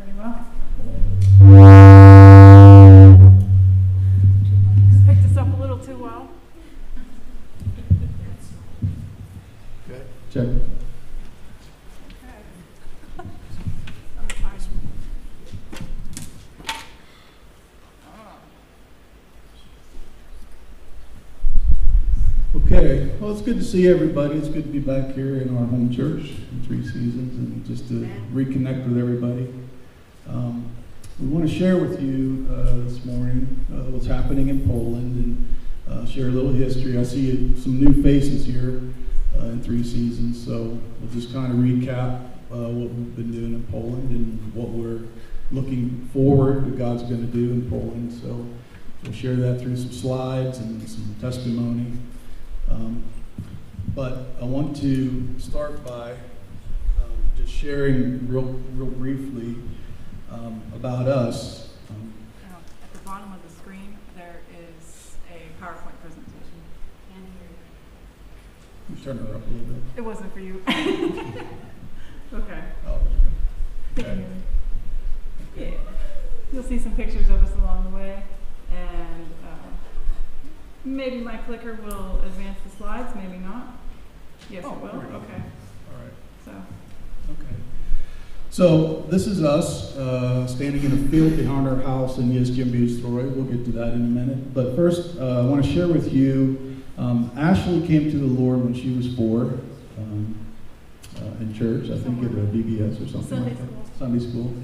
Pretty well. Just picked us up a little too well. Okay. Check. Okay, well, it's good to see everybody. It's good to be back here in our home church in Three Seasons and just to reconnect with everybody. We want to share with you this morning what's happening in Poland and share a little history. I see some new faces here in Three Seasons, so we'll just kind of recap what we've been doing in Poland and what we're looking forward to God's going to do in Poland. So we'll share that through some slides and some testimony. But I want to start by just sharing real briefly about us. At the bottom of the screen, there is a PowerPoint presentation. You turn her up a little bit. It wasn't for you. Okay. Oh, okay. Yeah. You'll see some pictures of us along the way, and maybe my clicker will advance the slides, maybe not. Yes, it will. Okay. All right. So. Okay. So this is us standing in a field behind our house in Jezgimby story. We'll get to that in a minute. But first, I want to share with you, Ashley came to the Lord when she was 4 in church, I think at a BBS or something like that. Sunday school.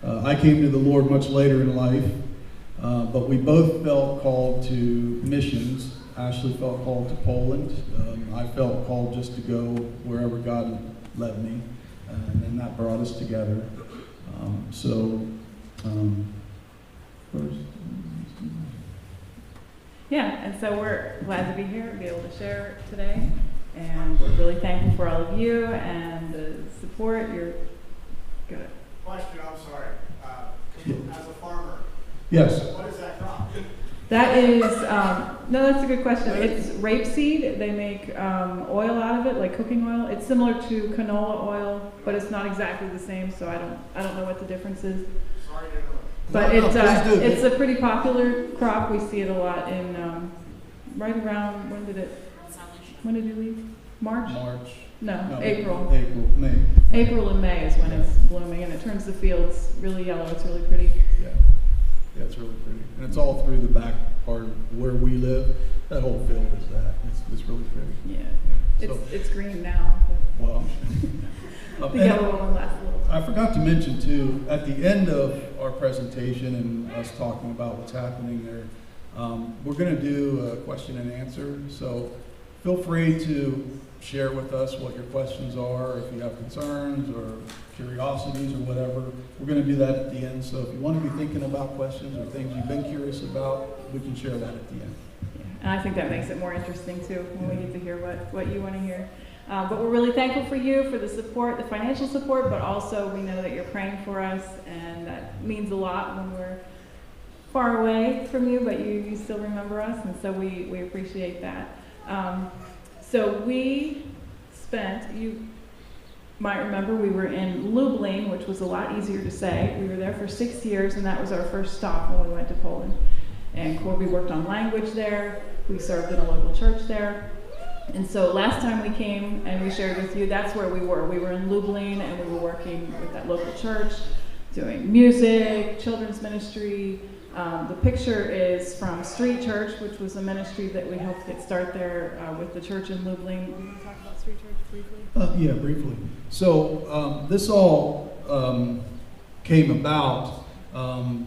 I came to the Lord much later in life, but we both felt called to missions. Ashley felt called to Poland. I felt called just to go wherever God led me. And then that brought us together. First. Yeah, and so we're glad to be here and be able to share today. And we're really thankful for all of you and the support. You're good. Question, I'm sorry. As a farmer, Yes. what is that crop? That is, no, that's a good question. It's rapeseed. They make oil out of it, like cooking oil. It's similar to canola oil, but it's not exactly the same, so I don't know what the difference is. Sorry to know. But No, it's a pretty popular crop. We see it a lot in, right around, when did you leave? March? No, April. May. April and May is when it's blooming, and it turns the fields really yellow. It's really pretty. Yeah, it's really pretty. And it's all through the back part of where we live. That whole field is that. It's really pretty. Yeah. It's green now. But Well, the yellow one lasts a little I time. forgot to mention too, at the end of our presentation and us talking about what's happening there, we're going to do a question and answer. So feel free to share with us what your questions are, if you have concerns or curiosities or whatever. We're going to do that at the end. So if you want to be thinking about questions or things you've been curious about, we can share that at the end. Yeah. And I think that makes it more interesting too when we get to hear what you want to hear. But we're really thankful for you, for the support, the financial support, but also we know that you're praying for us, and that means a lot when we're far away from you, but you still remember us, and so we appreciate that. So we spent, you might remember, we were in Lublin, which was a lot easier to say. We were there for 6 years, and that was our first stop when we went to Poland. And Corby worked on language there. We served in a local church there. And so last time we came and we shared with you, that's where we were. We were in Lublin, and we were working with that local church, doing music, children's ministry. The picture is from Street Church, which was a ministry that we helped get started there with the church in Lublin. Will you talk about Street Church briefly? Yeah, briefly. So this all came about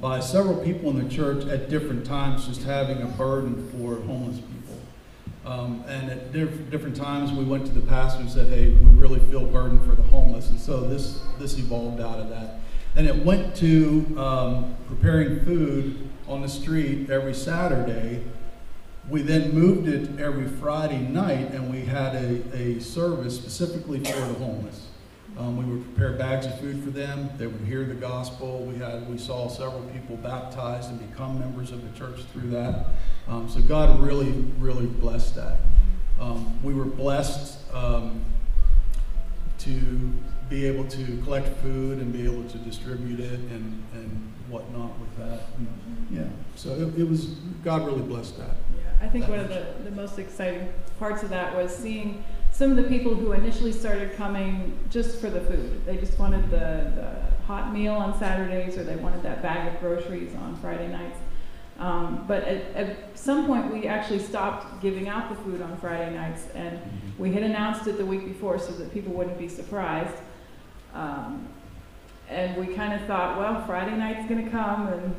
by several people in the church at different times just having a burden for homeless people. And at different times we went to the pastor and said, hey, we really feel burdened for the homeless. And so this evolved out of that. And it went to preparing food on the street every Saturday. We then moved it every Friday night, and we had a service specifically for the homeless. We would prepare bags of food for them. They would hear the gospel. We saw several people baptized and become members of the church through that. So God really, really blessed that. We were blessed to be able to collect food and be able to distribute it and whatnot with that. And, yeah, so it was, God really blessed that. Yeah, I think one of the most exciting parts of that was seeing some of the people who initially started coming just for the food. They just wanted the hot meal on Saturdays, or they wanted that bag of groceries on Friday nights. But at some point, we actually stopped giving out the food on Friday nights, and we had announced it the week before so that people wouldn't be surprised. And we kind of thought, well, Friday night's going to come, and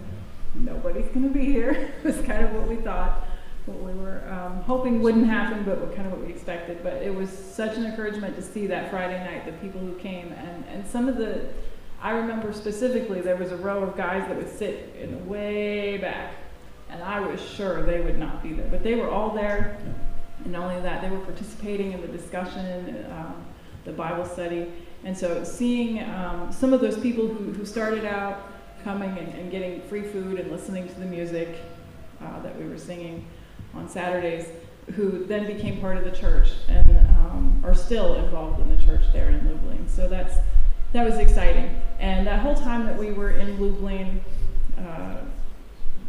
nobody's going to be here. It was kind of what we thought, what we were hoping wouldn't happen, but kind of what we expected. But it was such an encouragement to see that Friday night, the people who came, and some of the, I remember specifically, there was a row of guys that would sit in the way back, and I was sure they would not be there, but they were all there. And not only that, they were participating in the discussion, the Bible study. And so seeing some of those people who started out coming and getting free food and listening to the music that we were singing on Saturdays, who then became part of the church and are still involved in the church there in Lublin. So that was exciting. And that whole time that we were in Lublin,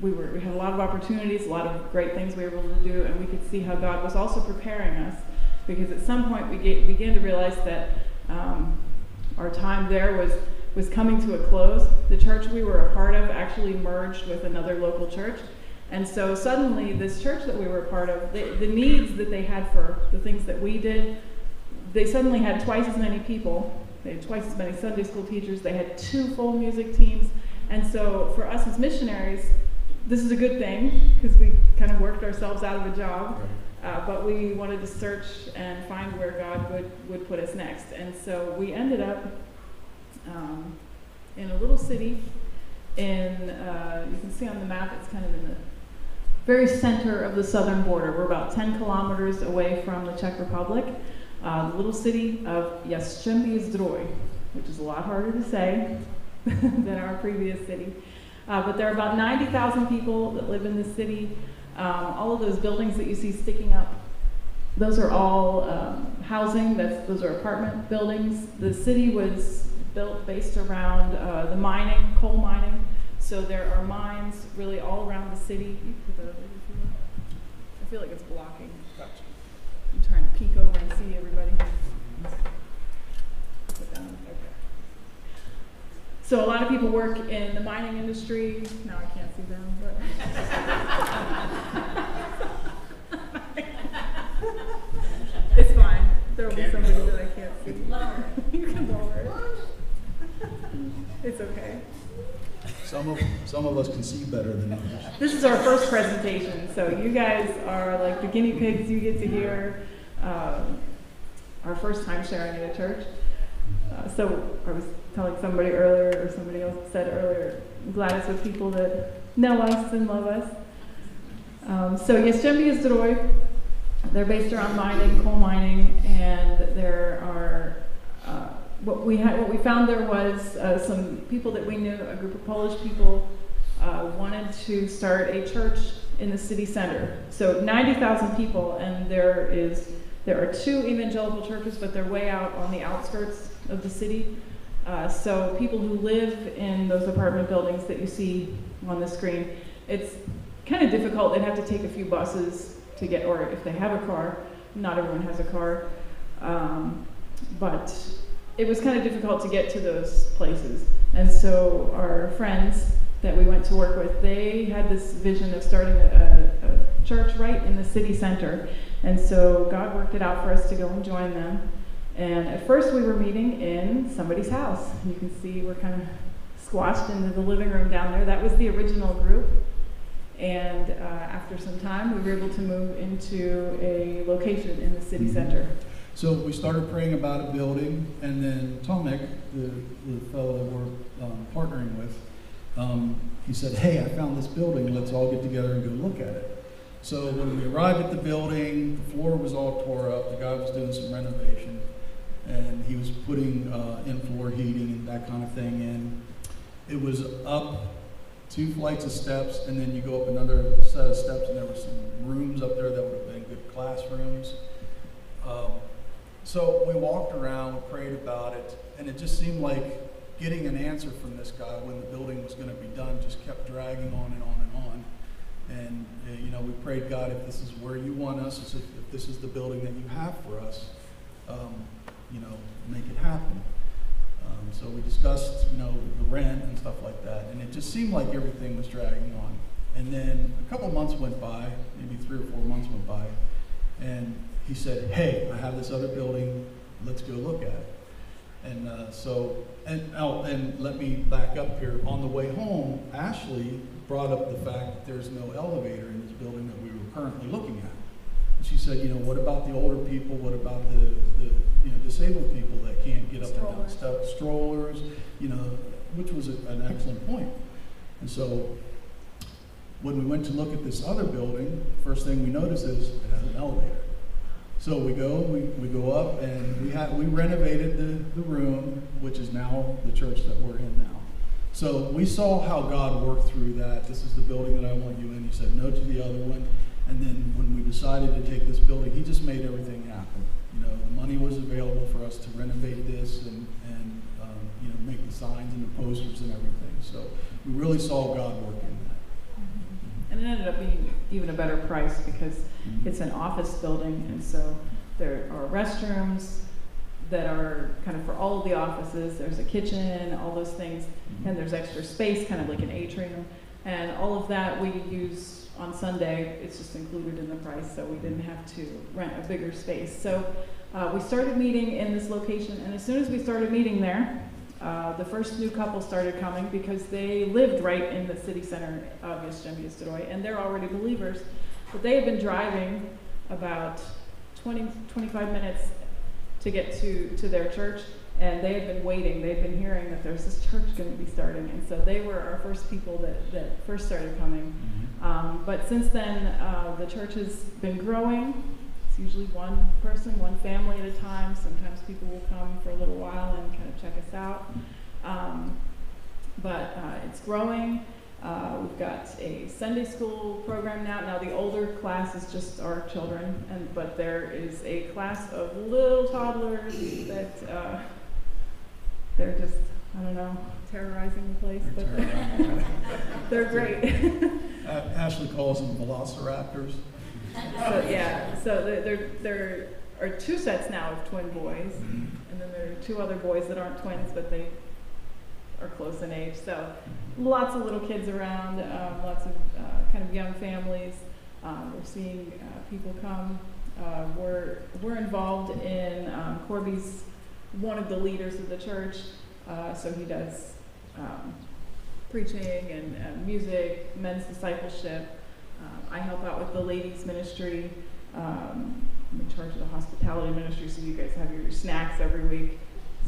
we had a lot of opportunities, a lot of great things we were able to do, and we could see how God was also preparing us, because at some point we began to realize that our time there was coming to a close. The church we were a part of actually merged with another local church, and so suddenly this church that we were a part of, the needs that they had for the things that we did, they suddenly had twice as many people. They had twice as many Sunday school teachers. They had 2 full music teams. And so for us as missionaries, this is a good thing, because we kind of worked ourselves out of a job. But we wanted to search and find where God would put us next. And so we ended up in a little city in, you can see on the map, it's kind of in the very center of the southern border. We're about 10 kilometers away from the Czech Republic. The little city of Jastrzębie-Zdrój, which is a lot harder to say than our previous city. But there are about 90,000 people that live in this city. All of those buildings that you see sticking up, those are all housing. Those are apartment buildings. The city was built based around the mining, coal mining. So there are mines really all around the city. You can put that over if you want. I feel like it's blocking. I'm trying to peek over and see everybody. Put down. Okay. So a lot of people work in the mining industry. Now I can't see them, but it's fine. There will be somebody that I can't see. Lower. You can lower it. It's okay. Some of us can see better than others. This is our first presentation, so you guys are like the guinea pigs. You get to hear our first time sharing at a church. So I was telling somebody earlier, or somebody else said earlier, I'm glad it's with people that know us and love us. So Jastrzębie-Zdrój, they're based around mining, coal mining, and there are, what we found there was some people that we knew, a group of Polish people, wanted to start a church in the city center. So 90,000 people, and there are 2 evangelical churches, but they're way out on the outskirts of the city. So people who live in those apartment buildings that you see on the screen, it's kind of difficult. They'd have to take a few buses to get, or if they have a car, not everyone has a car. But it was kind of difficult to get to those places. And so our friends that we went to work with, they had this vision of starting a church right in the city center. And so God worked it out for us to go and join them. And at first we were meeting in somebody's house. You can see we're kind of squashed into the living room down there. That was the original group. And after some time, we were able to move into a location in the city center. So we started praying about a building, and then Tomek, the fellow that we're partnering with, he said, hey, I found this building, let's all get together and go look at it. So when we arrived at the building, the floor was all tore up, the guy was doing some renovation, and he was putting in-floor heating and that kind of thing in. It was up 2 flights of steps, and then you go up another set of steps, and there were some rooms up there that would have been good classrooms. So we walked around, we prayed about it, and it just seemed like getting an answer from this guy when the building was going to be done just kept dragging on and on and on. And you know, we prayed, God, if this is where you want us, if this is the building that you have for us, you know, make it happen. So we discussed, you know, the rent and stuff like that, and it just seemed like everything was dragging on. And then a couple months went by, maybe 3 or 4 months went by, and he said, hey, I have this other building, let's go look at it. And and let me back up here. On the way home, Ashley brought up the fact that there's no elevator in this building that we were currently looking at. And she said, you know, what about the older people? What about the you know, disabled people that can't get up and down steps, strollers, you know, which was an excellent point. And so when we went to look at this other building, first thing we noticed is it has an elevator. So we go up, and we renovated the room, which is now the church that we're in now. So we saw how God worked through that. This is the building that I want you in. He said no to the other one. And then when we decided to take this building, he just made everything happen. You know, the money was available for us to renovate this and you know, make the signs and the posters and everything. So we really saw God work in that. And it ended up being even a better price because it's an office building, and so there are restrooms that are kind of for all of the offices. There's a kitchen, all those things, and there's extra space, kind of like an atrium. And all of that we use on Sunday. It's just included in the price, so we didn't have to rent a bigger space. So we started meeting in this location, and as soon as we started meeting there, the first new couple started coming because they lived right in the city center of Jastrzębie Zdrój, and they're already believers, but they had been driving about 20-25 minutes to get to their church, and they had been waiting. They'd been hearing that there's this church going to be starting, and so they were our first people that first started coming. But since then, the church has been growing. It's usually one person, one family at a time. Sometimes people will come for a little while and kind of check us out. But it's growing. We've got a Sunday school program now. Now the older class is just our children, but there is a class of little toddlers that they're just, I don't know, terrorizing the place, but they're great. Ashley calls them velociraptors. So yeah, so there are 2 sets now of twin boys, and then there are 2 other boys that aren't twins, but they are close in age. So lots of little kids around, lots of kind of young families. We're seeing people come. We're involved in Corby's one of the leaders of the church, so he does preaching and music, men's discipleship. I help out with the ladies' ministry. I'm in charge of the hospitality ministry, so you guys have your snacks every week.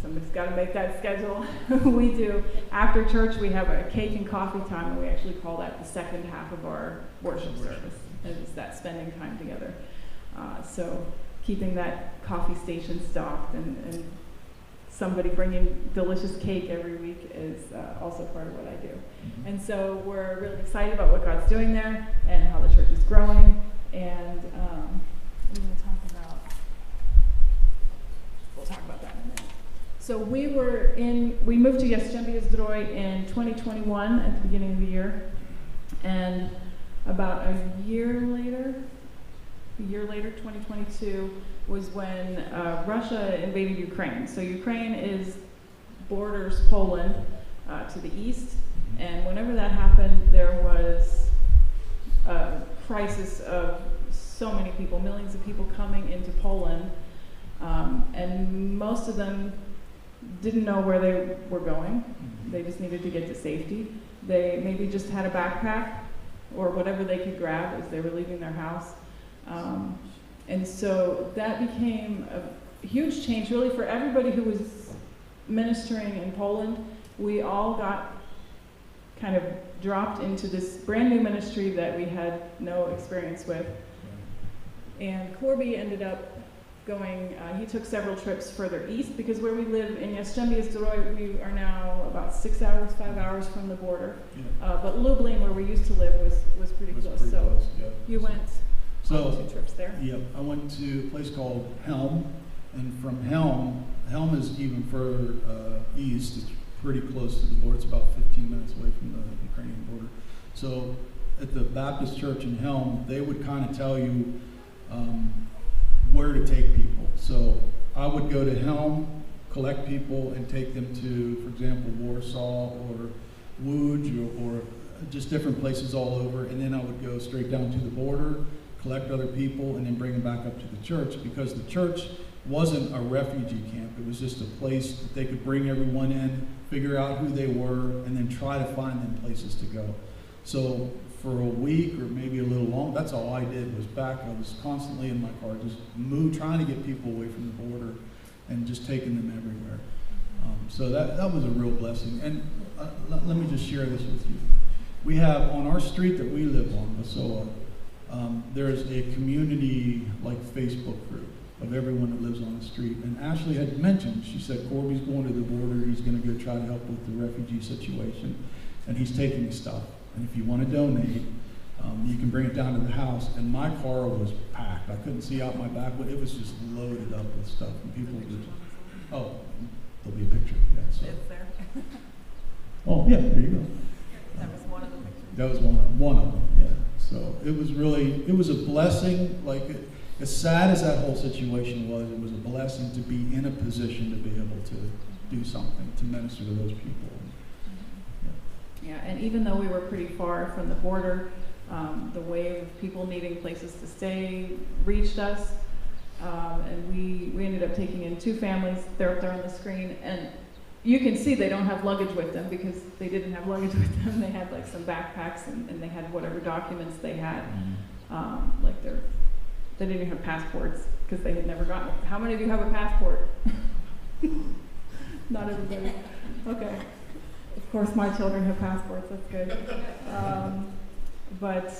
Somebody's got to make that schedule. We do. After church, we have a cake and coffee time, and we actually call that the second half of our worship service. And it's that spending time together. So keeping that coffee station stocked and somebody bringing delicious cake every week is also part of what I do. And so we're really excited about what God's doing there and how the church is growing. And we'll talk about that in a minute. So we moved to Jastrzębie Zdrój in 2021 at the beginning of the year. And about a year later, 2022, was when Russia invaded Ukraine. So Ukraine borders Poland to the east, and whenever that happened, there was a crisis of so many people, millions of people coming into Poland, and most of them didn't know where they were going. They just needed to get to safety. They maybe just had a backpack or whatever they could grab as they were leaving their house. And so that became a huge change really for everybody who was ministering in Poland. We all got kind of dropped into this brand new ministry that we had no experience with. And Corby ended up going, he took several trips further east because where we live in Jastrzębie Zdrój, we are now about 6 hours, 5 hours from the border. Yeah. But Lublin, where we used to live, was pretty close. Yeah. You went So, 2 trips there. Yeah, I went to a place called Helm, And from Helm is even further east. It's pretty close to the border. It's about 15 minutes away from the Ukrainian border. So at the Baptist church in Helm, they would kind of tell you where to take people. So I would go to Helm, collect people, and take them to, for example, Warsaw or Łódź or just different places all over. And then I would go straight down to the border, collect other people, and then bring them back up to the church, because the church wasn't a refugee camp. It was just a place that they could bring everyone in, figure out who they were, and then try to find them places to go. So for a week or maybe a little longer, that's all I did was back. I was constantly in my car, just trying to get people away from the border and just taking them everywhere. So that was a real blessing. And let me just share this with you. We have on our street that we live on, Basoa, there's a community like Facebook group of everyone that lives on the street. And Ashley had mentioned, she said, Corby's going to the border, he's going to go try to help with the refugee situation, and he's taking stuff. And if you want to donate, you can bring it down to the house. And my car was packed. I couldn't see out my back, but it was just loaded up with stuff. And people were just, oh, there'll be a picture. Yeah, so. It's there. Oh, yeah, there you go. That was one of the pictures. That was one of them, yeah. So it was a blessing. Like, as sad as that whole situation was, it was a blessing to be in a position to be able to do something, to minister to those people. Yeah, and even though we were pretty far from the border, the wave of people needing places to stay reached us, and we ended up taking in 2 families. They're up there on the screen, and you can see they don't have luggage with them because they didn't have luggage with them. They had like some backpacks, and they had whatever documents they had. Like they didn't even have passports because they had never gotten it. How many of you have a passport? Not everybody. Okay. Of course, my children have passports. That's good. But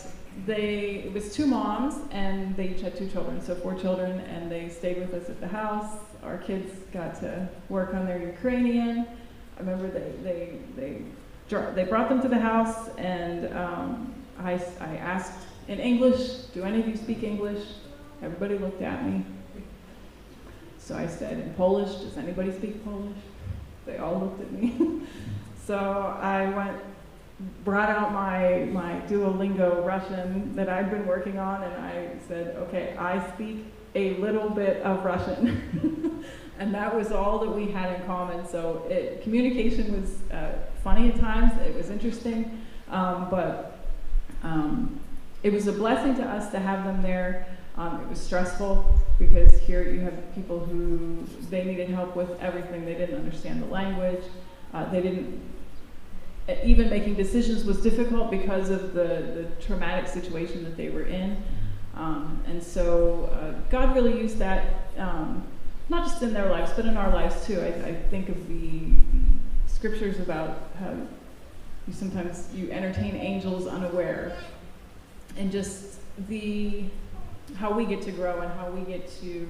it was 2 moms, and they each had 2 children, so 4 children, and they stayed with us at the house. Our kids got to work on their Ukrainian. I remember they brought them to the house, and I asked in English, "Do any of you speak English?" Everybody looked at me. So I said, "In Polish, does anybody speak Polish?" They all looked at me. So I brought out my Duolingo Russian that I'd been working on, and I said, okay, I speak a little bit of Russian. And that was all that we had in common. So communication was funny at times, it was interesting, but it was a blessing to us to have them there. It was stressful because here you have people who they needed help with everything. They didn't understand the language. Even making decisions was difficult because of the traumatic situation that they were in. And so God really used that, not just in their lives, but in our lives too. I think of the scriptures about how sometimes you entertain angels unaware, and just how we get to grow and how we get to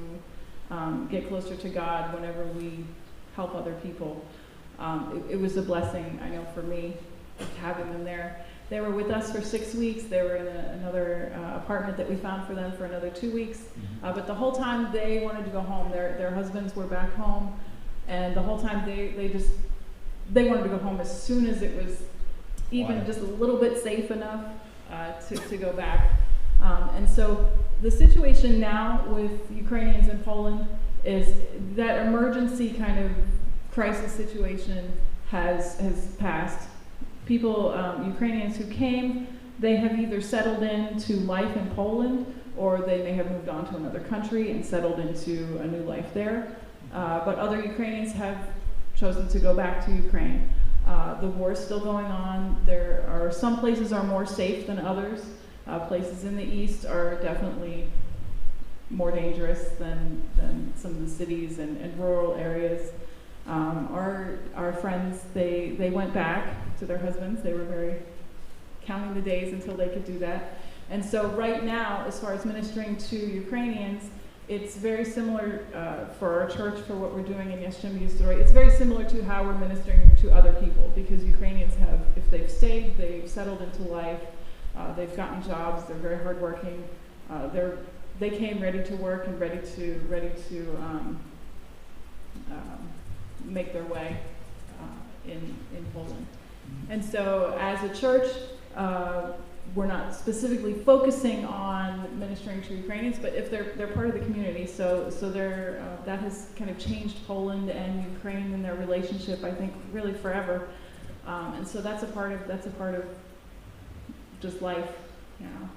get closer to God whenever we help other people. It was a blessing, I know, for me, having them there. They were with us for 6 weeks. They were in another apartment that we found for them for another 2 weeks. But the whole time they wanted to go home. Their husbands were back home, and the whole time they wanted to go home as soon as it was even just a little bit safe enough to go back. And so the situation now with Ukrainians in Poland is that emergency kind of crisis situation has passed. People, Ukrainians who came, they have either settled into life in Poland, or they may have moved on to another country and settled into a new life there. But other Ukrainians have chosen to go back to Ukraine. The war is still going on. There are some places are more safe than others. Places in the east are definitely more dangerous than some of the cities and rural areas. Our friends, they went back to their husbands. They were very counting the days until they could do that. And so right now, as far as ministering to Ukrainians, it's very similar for our church, for what we're doing in Yeshim Yisroi. It's very similar to how we're ministering to other people, because Ukrainians have, if they've stayed, they've settled into life, they've gotten jobs, they're very hardworking, they're they came ready to work and ready to make their way in Poland. And so as a church, we're not specifically focusing on ministering to Ukrainians, but if they're part of the community, so they're that has kind of changed Poland and Ukraine and their relationship, I think, really forever. And so that's a part of just life, you know.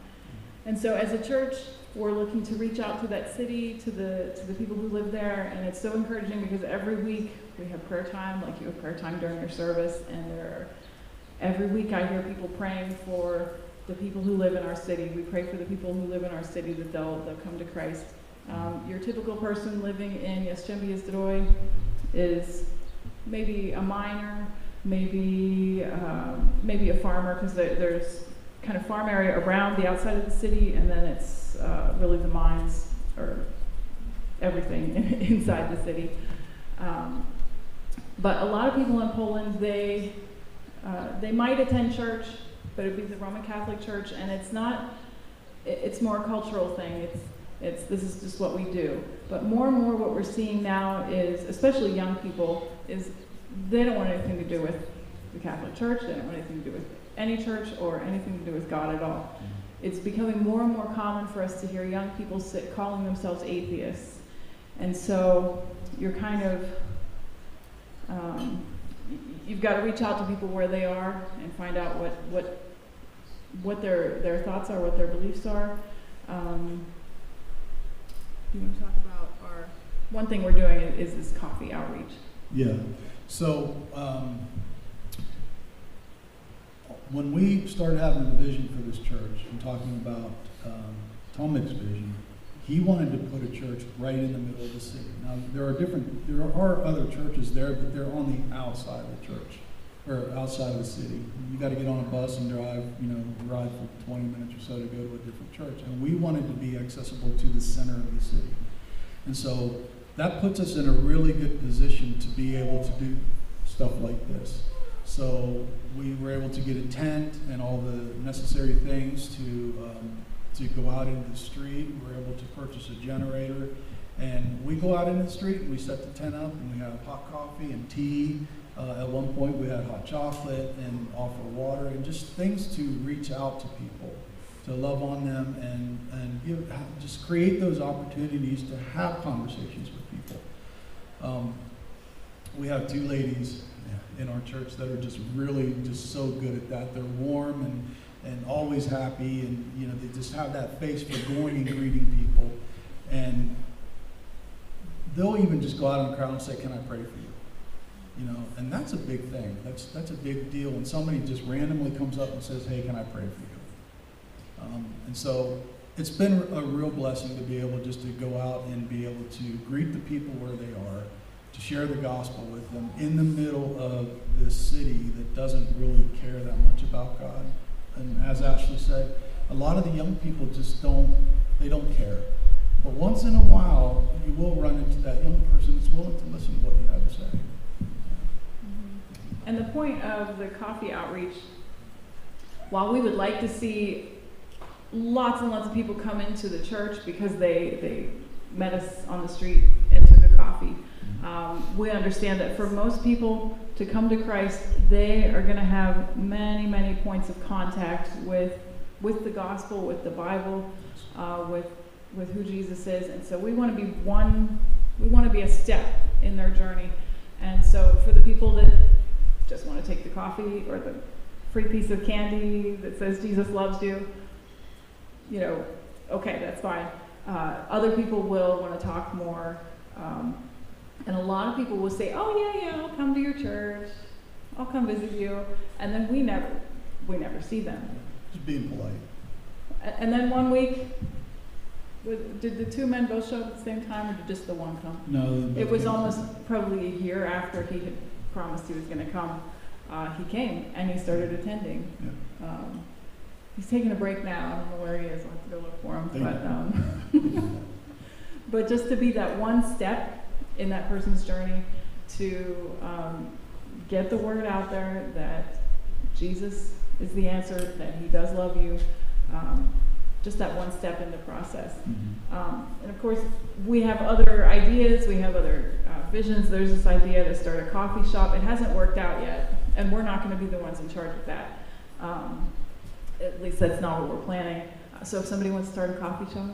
And so as a church, we're looking to reach out to that city, to the people who live there, and it's so encouraging because every week we have prayer time, like you have prayer time during your service, and every week I hear people praying for the people who live in our city. We pray for the people who live in our city that they'll come to Christ. Your typical person living in Jastrzębie-Zdrój is maybe a miner, maybe a farmer, because there's kind of farm area around the outside of the city, and then it's really the mines or everything inside the city. But a lot of people in Poland, they might attend church, but it'd be the Roman Catholic Church, and it's more a cultural thing. This is just what we do. But more and more what we're seeing now is, especially young people, is they don't want anything to do with the Catholic Church, they don't want anything to do with any church or anything to do with God at all. It's becoming more and more common for us to hear young people calling themselves atheists. And so you're kind of, you've got to reach out to people where they are and find out what their thoughts are, what their beliefs are. You want to talk about one thing we're doing is this coffee outreach. Yeah. So when we started having the vision for this church and talking about Tomic's vision, he wanted to put a church right in the middle of the city. Now there are other churches there, but they're on the outside of the church or outside of the city. You got to get on a bus and drive, ride for 20 minutes or so to go to a different church. And we wanted to be accessible to the center of the city. And so that puts us in a really good position to be able to do stuff like this. So we were able to get a tent and all the necessary things to go out into the street. We were able to purchase a generator, and we go out into the street and we set the tent up, and we have hot coffee and tea. At one point we had hot chocolate and offer water and just things to reach out to people, to love on them, and just create those opportunities to have conversations with people. We have two ladies in our church that are just really just so good at that. They're warm and always happy, and they just have that face for going and greeting people. And they'll even just go out in the crowd and say, "Can I pray for you?" And that's a big thing. That's a big deal when somebody just randomly comes up and says, "Hey, can I pray for you?" And so it's been a real blessing to be able just to go out and be able to greet the people where they are, to share the gospel with them in the middle of this city that doesn't really care that much about God. And as Ashley said, a lot of the young people just don't care. But once in a while, you will run into that young person that's willing to listen to what you have to say. And the point of the coffee outreach, while we would like to see lots and lots of people come into the church because they met us on the street and took a coffee, we understand that for most people to come to Christ, they are going to have many, many points of contact with the gospel, with the Bible, with who Jesus is. And so we want to be a step in their journey. And so for the people that just want to take the coffee or the free piece of candy that says Jesus loves you, okay, that's fine. Other people will want to talk more. And a lot of people will say, "Oh yeah, I'll come to your church. I'll come visit you." And then we never see them. Just being polite. And then one week, did the two men both show up at the same time, or did just the one come? No. It was almost probably a year after he had promised he was going to come. He came and he started attending. Yeah. He's taking a break now. I don't know where he is. I'll have to go look for him. But just to be that one step in that person's journey to get the word out there that Jesus is the answer, that he does love you, just that one step in the process. Mhm. And of course, we have other ideas, we have other visions. There's this idea to start a coffee shop. It hasn't worked out yet, and we're not going to be the ones in charge of that. At least that's not what we're planning. So if somebody wants to start a coffee shop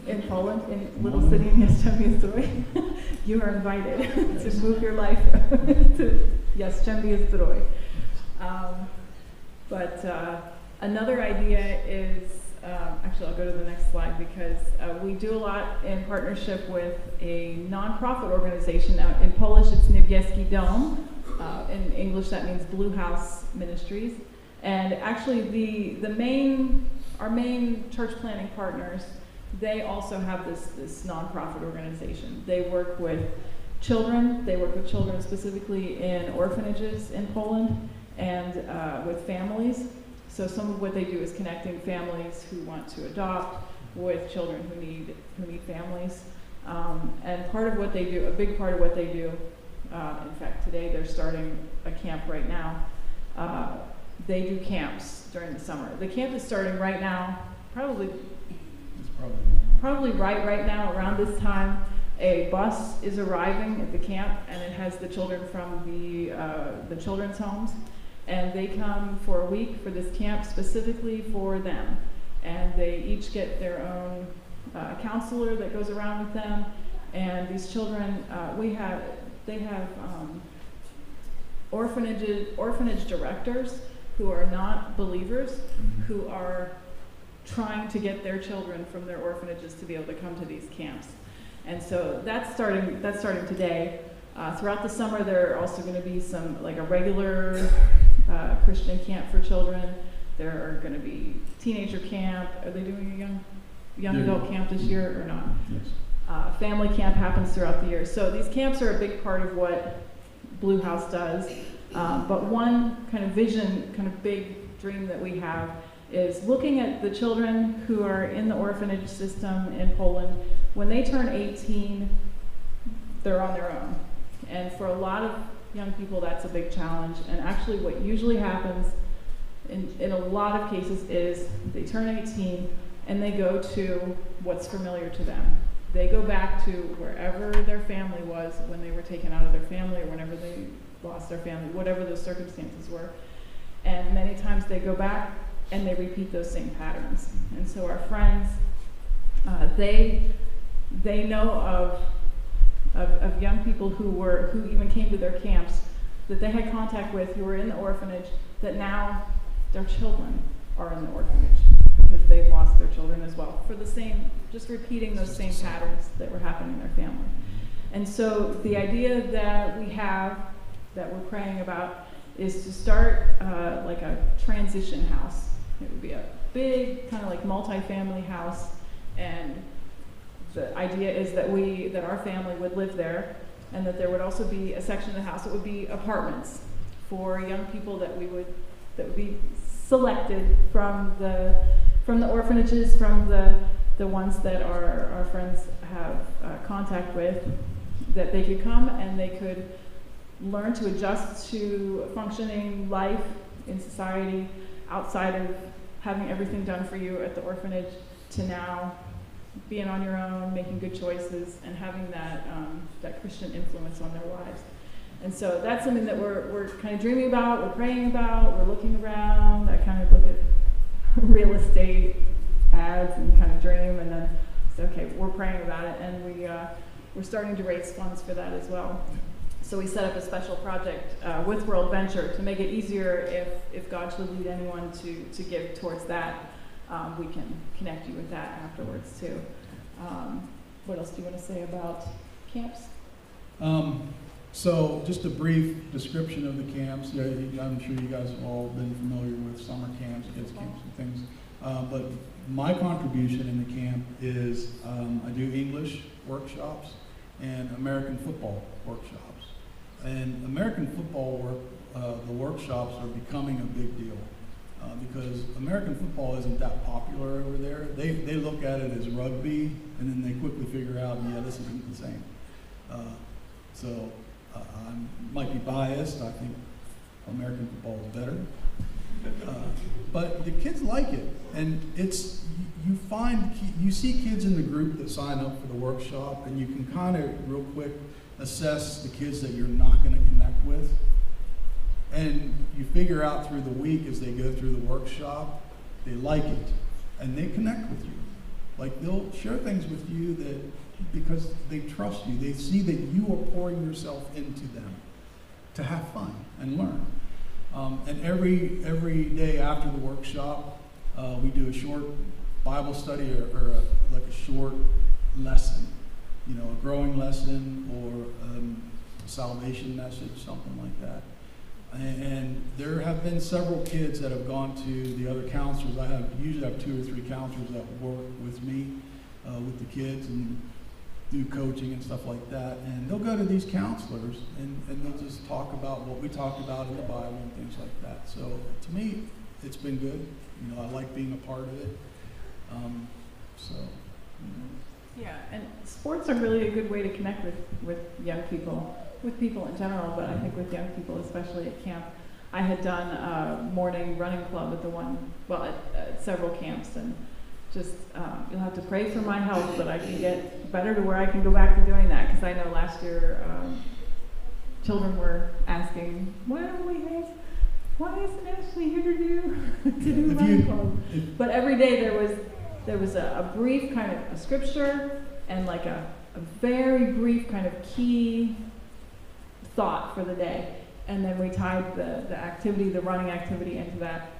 in Poland, in a little city in Jastrzębie-Zdrój, you are invited to move your life to Jastrzębie-Zdrój. But another idea is, actually I'll go to the next slide, because we do a lot in partnership with a nonprofit organization. Now in Polish it's Niebieski Dom. In English that means Blue House Ministries. And actually our main church planting partners, they also have this nonprofit organization. They work with children. They work with children specifically in orphanages in Poland, and with families. So some of what they do is connecting families who want to adopt with children who need families. And part of what they do, a big part of what they do, in fact today they're starting a camp right now. They do camps during the summer. The camp is starting right now, probably right now around this time. A bus is arriving at the camp, and it has the children from the children's homes, and they come for a week for this camp specifically for them. And they each get their own counselor that goes around with them. And these children, they have orphanage directors who are not believers, who are trying to get their children from their orphanages to be able to come to these camps. And so that's starting today. Throughout the summer, there are also going to be like a regular Christian camp for children. There are going to be teenager camp. Are they doing a young adult camp this year or not? Yes. Family camp happens throughout the year. So these camps are a big part of what Blue House does. But one kind of vision, kind of big dream that we have is looking at the children who are in the orphanage system in Poland. When they turn 18, they're on their own. And for a lot of young people, that's a big challenge. And actually what usually happens in a lot of cases is they turn 18 and they go to what's familiar to them. They go back to wherever their family was when they were taken out of their family, or whenever they lost their family, whatever those circumstances were. And many times they go back and they repeat those same patterns. And so our friends, they know of young people who even came to their camps that they had contact with, who were in the orphanage, that now their children are in the orphanage because they've lost their children as well, for the same, just repeating those same patterns that were happening in their family. And so the idea that we have, that we're praying about, is to start like a transition house. It would be a big, kind of like multi-family house, and the idea is that our family would live there, and that there would also be a section of the house that would be apartments for young people that would be selected from the orphanages, from the ones that our friends have contact with, that they could come and they could learn to adjust to functioning life in society outside of having everything done for you at the orphanage, to now being on your own, making good choices, and having that Christian influence on their lives. And so that's something that we're kind of dreaming about, we're praying about, we're looking around. I kind of look at real estate ads and kind of dream, and then say, okay, we're praying about it, and we're starting to raise funds for that as well. So we set up a special project with World Venture to make it easier if God should lead anyone to give towards that. We can connect you with that afterwards too. What else do you want to say about camps? So just a brief description of the camps. Yeah, I'm sure you guys have all been familiar with summer camps, kids camps and things. But my contribution in the camp is I do English workshops and American football workshops. And American football the workshops are becoming a big deal because American football isn't that popular over there. They look at it as rugby, and then they quickly figure out, yeah, this isn't the same. So I might be biased. I think American football is better. But the kids like it, and you see kids in the group that sign up for the workshop, and you can kind of real quick assess the kids that you're not going to connect with. And you figure out through the week as they go through the workshop, they like it, and they connect with you. Like, they'll share things with you that because they trust you. They see that you are pouring yourself into them to have fun and learn. And every day after the workshop, we do a short Bible study or like a short lesson, you know, a growing lesson or a salvation message, something like that. And there have been several kids that have gone to the other counselors. I usually have 2 or 3 counselors that work with me, with the kids and do coaching and stuff like that. And they'll go to these counselors and they'll just talk about what we talked about in the Bible and things like that. So to me, it's been good. You know, I like being a part of it. Yeah, and sports are really a good way to connect with young people, with people in general, but I think with young people, especially at camp. I had done a morning running club at several camps, and just, you'll have to pray for my health, but I can get better to where I can go back to doing that, because I know last year children were asking, what isn't Ashley here to do running club? But every day there was a brief kind of a scripture and like a very brief kind of key thought for the day. And then we tied the running activity into that.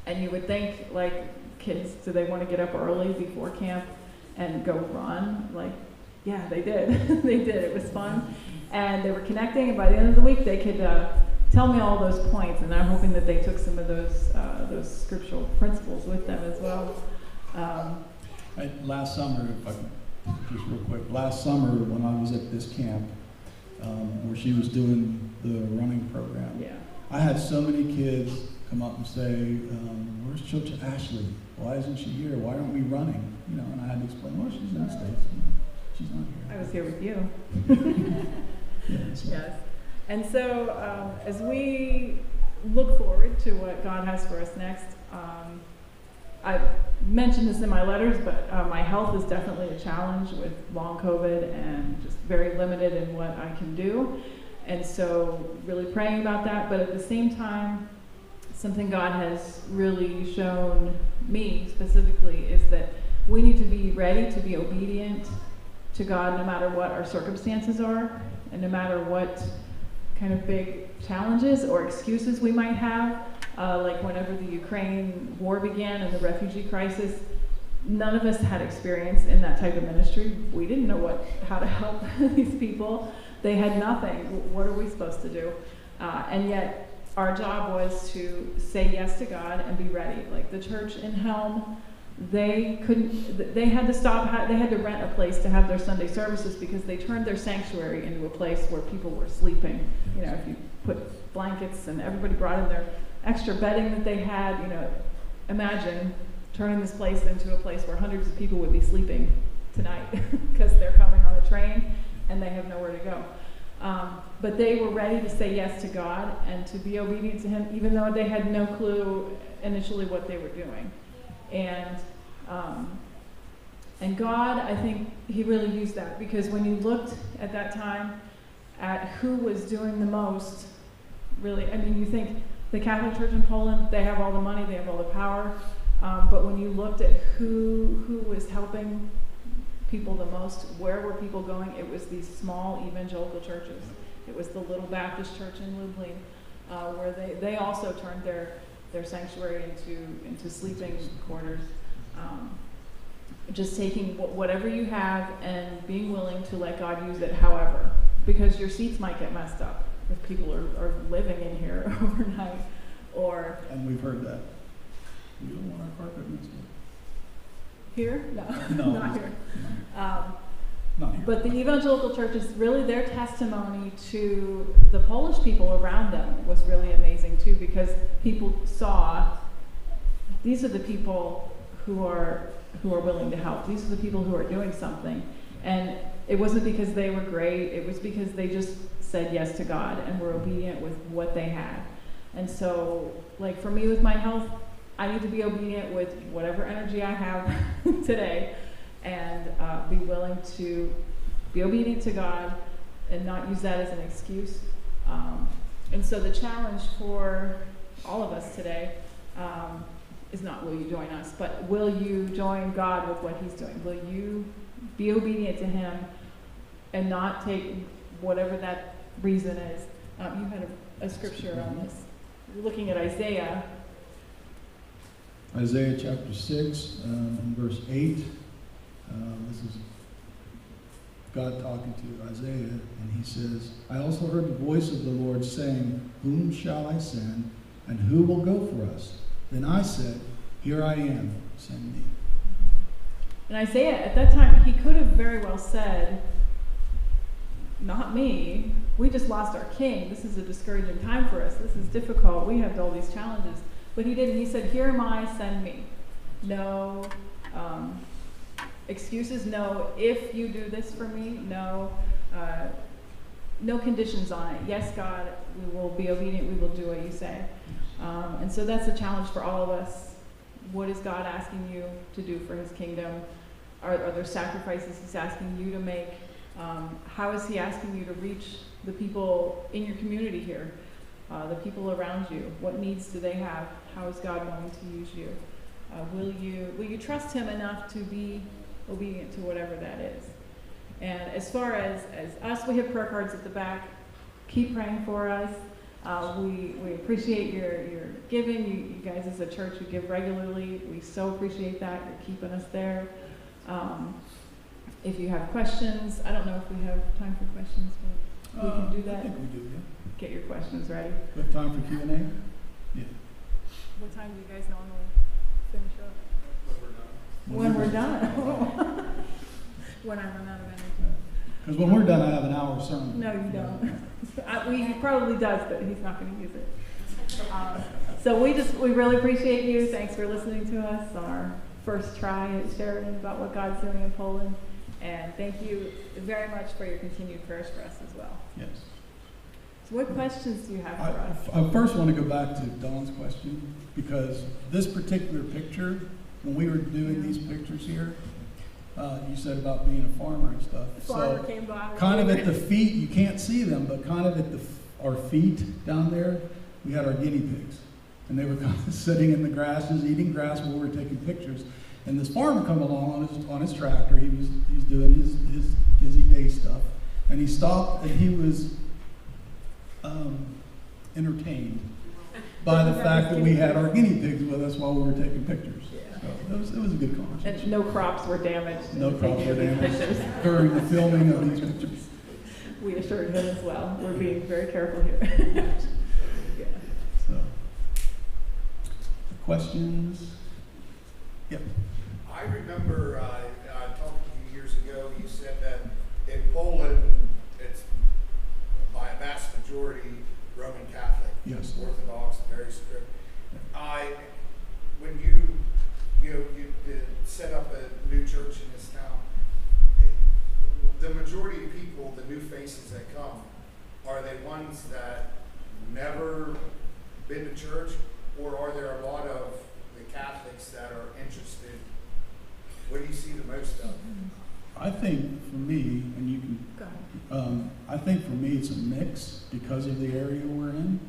And you would think, like, kids, do they want to get up early before camp and go run? Like, yeah, they did. They did. It was fun. And they were connecting, and by the end of the week, they could tell me all those points. And I'm hoping that they took some of those scriptural principles with them as well. Last summer, if I can, just real quick, last summer when I was at this camp, where she was doing the running program, Yeah. I had so many kids come up and say, where's Church Ashley? Why isn't she here? Why aren't we running? You know, and I had to explain, well, she's in the States. She's not here. I was here with you. Yeah, so. Yes. And so as we look forward to what God has for us next, I mentioned this in my letters, but my health is definitely a challenge with long COVID and just very limited in what I can do. And so really praying about that, but at the same time, something God has really shown me specifically is that we need to be ready to be obedient to God no matter what our circumstances are, and no matter what kind of big challenges or excuses we might have. Like whenever the Ukraine war began and the refugee crisis, none of us had experience in that type of ministry. We didn't know how to help these people. They had nothing. What are we supposed to do? And yet our job was to say yes to God and be ready. Like the church in Helm, they had to rent a place to have their Sunday services because they turned their sanctuary into a place where people were sleeping. You know, if you put blankets and everybody brought in their extra bedding that they had, you know, imagine turning this place into a place where hundreds of people would be sleeping tonight because they're coming on a train and they have nowhere to go. But they were ready to say yes to God and to be obedient to Him, even though they had no clue initially what they were doing. And God, I think He really used that, because when you looked at that time at who was doing the most, really, I mean, you think the Catholic Church in Poland, they have all the money, they have all the power, but when you looked at who was helping people the most, where were people going? It was these small evangelical churches. It was the little Baptist church in Lublin, where they also turned their sanctuary into sleeping quarters. Just taking whatever you have and being willing to let God use it however, because your seats might get messed up if people are living in here overnight, or... And we've heard that. We don't want our carpet messed up. Here? No, not here. Not here. But the evangelical churches, really their testimony to the Polish people around them was really amazing too, because people saw these are the people who are willing to help. These are the people who are doing something. And it wasn't because they were great, it was because they just said yes to God and were obedient with what they had. And so, like for me with my health, I need to be obedient with whatever energy I have today, and be willing to be obedient to God and not use that as an excuse. And so the challenge for all of us today is not will you join us, but will you join God with what he's doing? Will you be obedient to him and not take whatever that reason is? You had a scripture on this. You're looking at Isaiah. Isaiah chapter 6, verse 8. This is God talking to Isaiah, and he says, I also heard the voice of the Lord saying, whom shall I send, and who will go for us? Then I said, here I am, send me. And Isaiah, at that time, he could have very well said, not me. We just lost our king. This is a discouraging time for us. This is difficult. We have all these challenges. But he didn't. He said, here am I, send me. No excuses. No, if you do this for me. No, no conditions on it. Yes, God, we will be obedient. We will do what you say. And so that's a challenge for all of us. What is God asking you to do for his kingdom? Are there sacrifices he's asking you to make? How is he asking you to reach the people in your community here, the people around you? What needs do they have? How is God wanting to use you? Will you trust him enough to be obedient to whatever that is? And as far as us, we have prayer cards at the back. Keep praying for us. We appreciate your giving. You guys as a church, you give regularly. We so appreciate that. You're keeping us there. If you have questions, I don't know if we have time for questions, but we can do that. I think we do, yeah. Get your questions ready. We have time for Q&A? Yeah. What time do you guys normally finish up? When we're done. When I run out of energy. Because when we're done, I have an hour sermon. No, you don't. He probably does, but he's not going to use it. So we really appreciate you. Thanks for listening to us on our first try at Sheridan about what God's doing in Poland. And thank you very much for your continued prayers for us as well. Yes. So what questions do you have for us? I first want to go back to Dawn's question, because this particular picture, when we were doing these pictures here, you said about being a farmer and stuff. The farmer came by. Kind of at the feet, you can't see them, but kind of at our feet down there, we had our guinea pigs. And they were kind of sitting in the grasses, eating grass while we were taking pictures. And this farmer come along on his tractor. He's doing his busy day stuff, and he stopped and he was entertained by the fact that we had our guinea pigs with us while we were taking pictures. Yeah. So it was a good conversation. And no crops were damaged. No crops were damaged during the filming of these pictures. We assured him as well. We're being very careful here. Yeah. So, questions? Yep. I remember talking to you years ago, you said that in Poland, it's by a vast majority Roman Catholic. Yes. Orthodox, very strict. When you set up a new church in this town, the majority of people, the new faces that come, are they ones that never been to church, or are there a lot of the Catholics that are interested? What do you see the most of? I think for me, and you can, Go ahead. I think for me it's a mix because of the area we're in.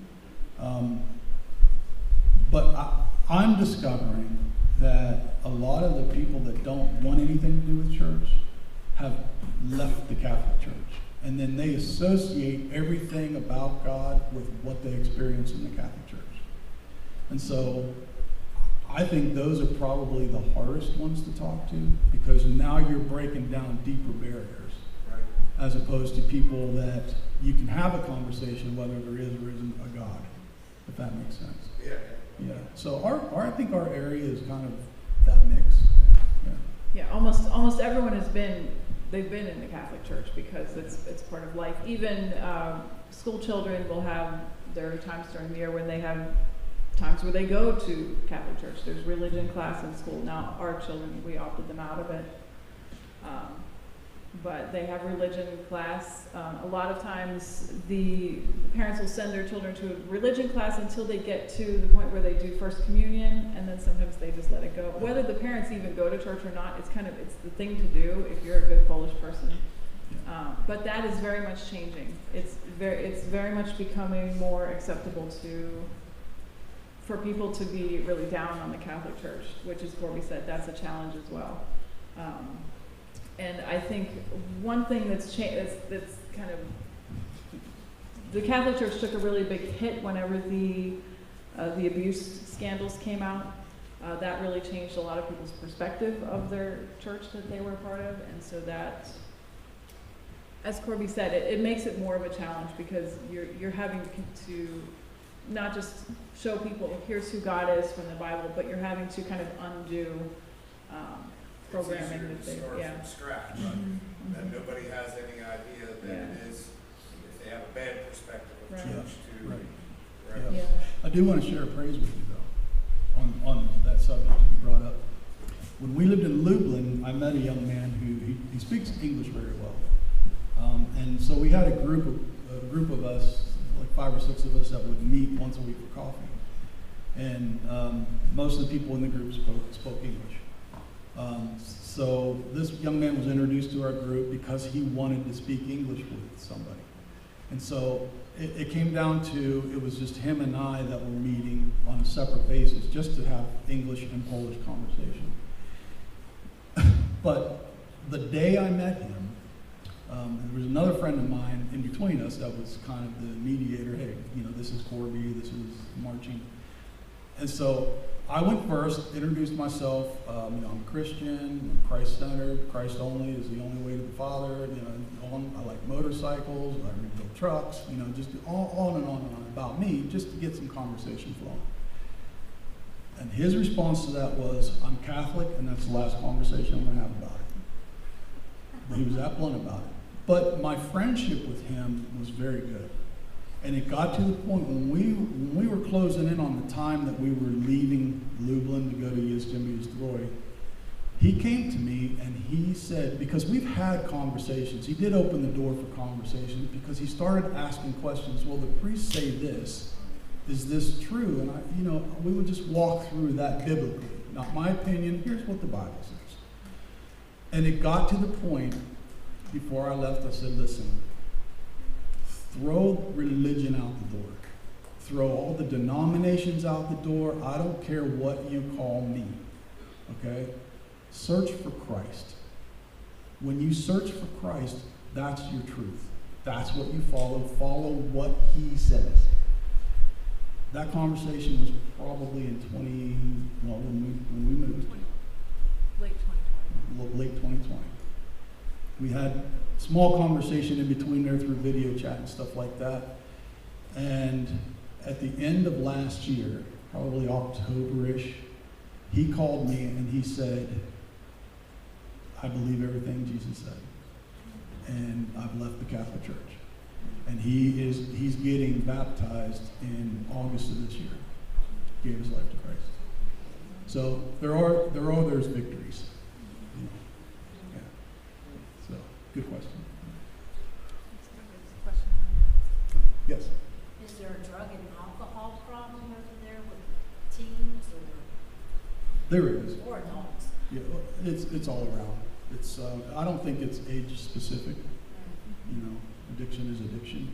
But I'm discovering that a lot of the people that don't want anything to do with church have left the Catholic Church. And then they associate everything about God with what they experience in the Catholic Church. And so I think those are probably the hardest ones to talk to, because now you're breaking down deeper barriers, Right. as opposed to people that you can have a conversation whether there is or isn't a God, if that makes sense. Yeah. Yeah. So I think our area is kind of that mix. Yeah. Yeah, almost everyone they've been in the Catholic Church because it's part of life. Even school children will have their times during the year when they have times where they go to Catholic Church. There's religion class in school. Now our children, we opted them out of it. but they have religion class. A lot of times the parents will send their children to a religion class until they get to the point where they do First Communion, and then sometimes they just let it go. Whether the parents even go to church or not, it's the thing to do if you're a good Polish person. But that is very much changing. It's very much becoming more acceptable for people to be really down on the Catholic Church, which, as Corby said, that's a challenge as well. And I think one thing that's kind of, the Catholic Church took a really big hit whenever the abuse scandals came out. That really changed a lot of people's perspective of their church that they were a part of, and so that, as Corby said, it makes it more of a challenge because you're having to not just show people here's who God is from the Bible, but you're having to kind of undo programming that they, start from scratch, right? Mm-hmm. That nobody has any idea that it is, if they have a bad perspective of Right. church to, Right. right? Yeah. I do want to share a praise with you, though, on that subject that you brought up. When we lived in Lublin, I met a young man who he speaks English very well, and so we had a group of us, like 5 or 6 of us, that would meet once a week for coffee, and most of the people in the group spoke English. So this young man was introduced to our group because he wanted to speak English with somebody. And so it came down to, it was just him and I that were meeting on a separate basis just to have English and Polish conversation. But the day I met him, there was another friend of mine in between us that was kind of the mediator. Hey, this is Corby, this is Marching. And so I went first, introduced myself. I'm a Christian, I'm Christ-centered. Christ only is the only way to the Father. I like motorcycles, I rebuild trucks. Just on and on and on about me, just to get some conversation flowing. And his response to that was, "I'm Catholic, and that's the last conversation I'm going to have about it." He was that blunt about it. But my friendship with him was very good. And it got to the point when we were closing in on the time that we were leaving Lublin to go to Jastrzębie-Zdrój, he came to me and he said, because we've had conversations, he did open the door for conversations because he started asking questions. Well, the priests say this. Is this true? And we would just walk through that biblically. Not my opinion, here's what the Bible says. And it got to the point, before I left, I said, listen, throw religion out the door. Throw all the denominations out the door. I don't care what you call me. Okay? Search for Christ. When you search for Christ, that's your truth. That's what you follow. Follow what he says. That conversation was probably in when we moved. Late 2020. Late 2020. We had small conversation in between there through video chat and stuff like that. And at the end of last year, probably October-ish, he called me and he said, I believe everything Jesus said. And I've left the Catholic Church. And he's getting baptized in August of this year. Gave his life to Christ. So there's victories. Yeah. So good question. Yes. Is there a drug and alcohol problem over there with teens There is. or adults? Yeah, it's all around. It's I don't think it's age specific. Addiction is addiction.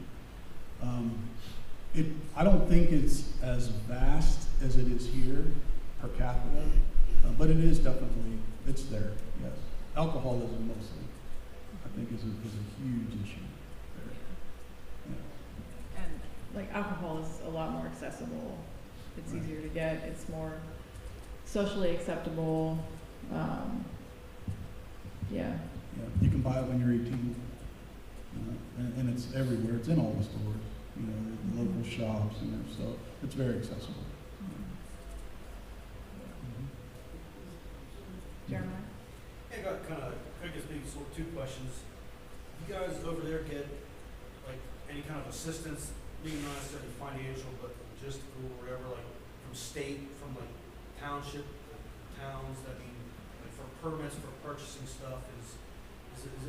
I don't think it's as vast as it is here per capita, but it is definitely, it's there, yes. Alcoholism mostly, I think is a huge issue there. Yeah. And like alcohol is a lot more accessible. It's Right. easier to get. It's more socially acceptable. Yeah. Yeah, you can buy it when you're 18, and it's everywhere. It's in all the stores, the local shops, so it's very accessible. Jeremiah? I got I guess maybe sort of 2 questions. You guys over there get like any kind of assistance, maybe not necessarily financial, but logistical or whatever, like from state, from like township, towns? I mean, like for permits for purchasing stuff, is